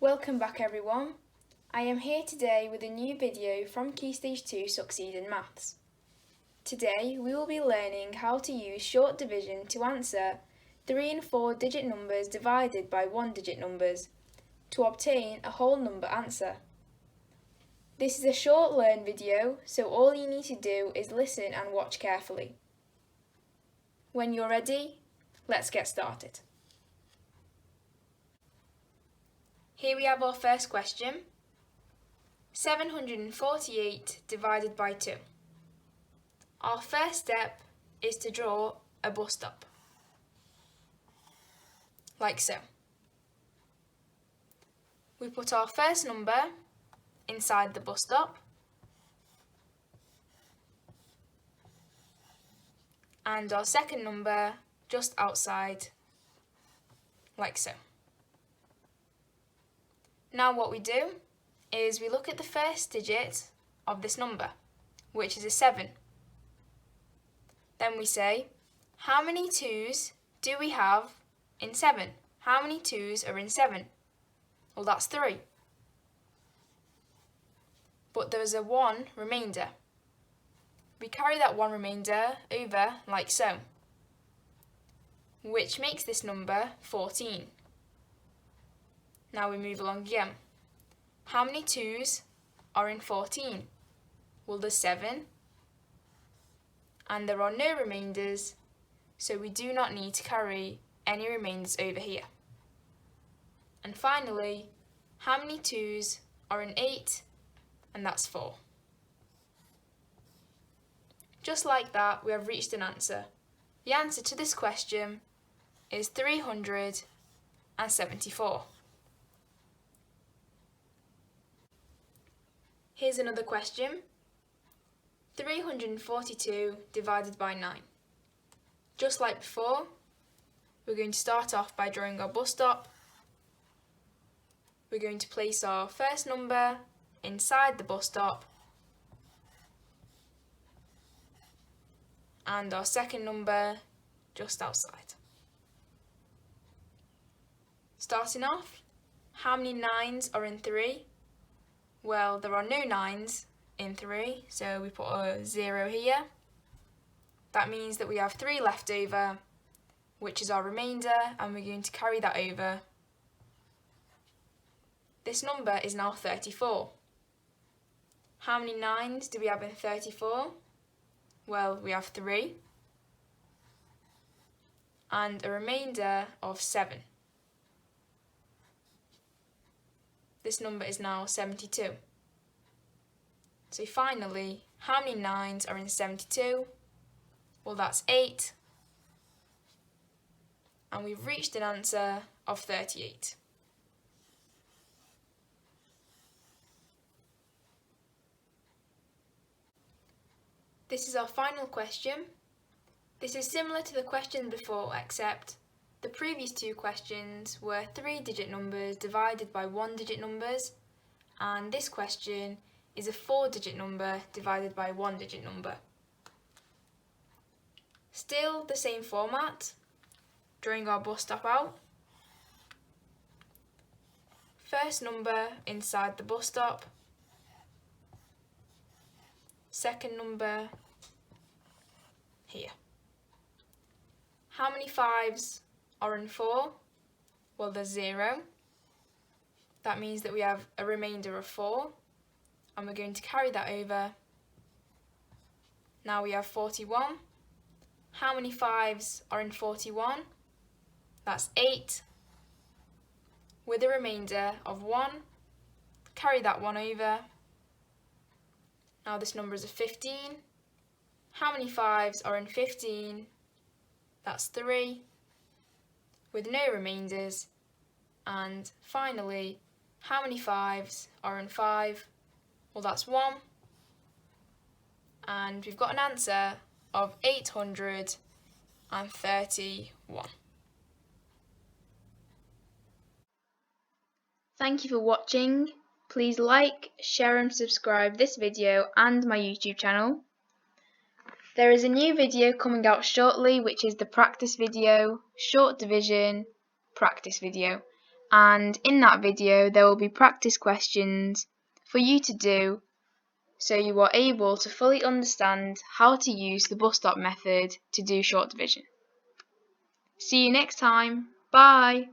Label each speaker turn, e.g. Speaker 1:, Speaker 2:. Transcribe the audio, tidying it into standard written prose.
Speaker 1: Welcome back everyone. I am here today with a new video from Key Stage 2 Succeed in Maths. Today we will be learning how to use short division to answer 3 and 4 digit numbers divided by 1 digit numbers to obtain a whole number answer. This is a short learn video, so all you need to do is listen and watch carefully. When you're ready, let's get started. Here we have our first question. 748 divided by 2. Our first step is to draw a bus stop, like so. We put our first number inside the bus stop and our second number just outside, like so. Now what we do is we look at the first digit of this number, which is a 7. Then we say, how many 2's do we have in 7? How many 2's are in 7? Well, that's 3. But there's a 1 remainder. We carry that 1 remainder over like so, which makes this number 14. Now we move along again. How many 2's are in 14? Well, there's 7. And there are no remainders, so we do not need to carry any remainders over here. And finally, how many 2's are in 8? And that's 4. Just like that, we have reached an answer. The answer to this question is 374. Here's another question. 342 divided by 9. Just like before, we're going to start off by drawing our bus stop. We're going to place our first number inside the bus stop and our second number just outside. Starting off, how many 9's are in 3? Well, there are no 9's in 3, so we put a 0 here. That means that we have 3 left over, which is our remainder, and we're going to carry that over. This number is now 34. How many 9's do we have in 34? Well, we have 3, and a remainder of 7. This number is now 72. So finally, how many 9's are in 72? Well, that's 8. And we've reached an answer of 38. This is our final question. This is similar to the question before, except the previous 2 questions were 3-digit numbers divided by 1-digit numbers, and this question is a 4-digit number divided by 1-digit number. Still the same format, drawing our bus stop out. First number inside the bus stop, second number here. How many 5's are in 4? Well, there's 0. That means that we have a remainder of 4, and we're going to carry that over. Now we have 41. How many 5's are in 41? That's 8, with a remainder of 1. Carry that 1 over. Now this number is a 15. How many 5's are in 15? That's 3, with no remainders. And finally, how many 5's are in 5? Well, that's 1. And we've got an answer of 831. Thank you for watching. Please like, share and subscribe this video and my YouTube channel. There is a new video coming out shortly, which is the practice video, short division practice video. and in that video there will be practice questions for you to do so you are able to fully understand how to use the bus stop method to do short division. See you next time. Bye!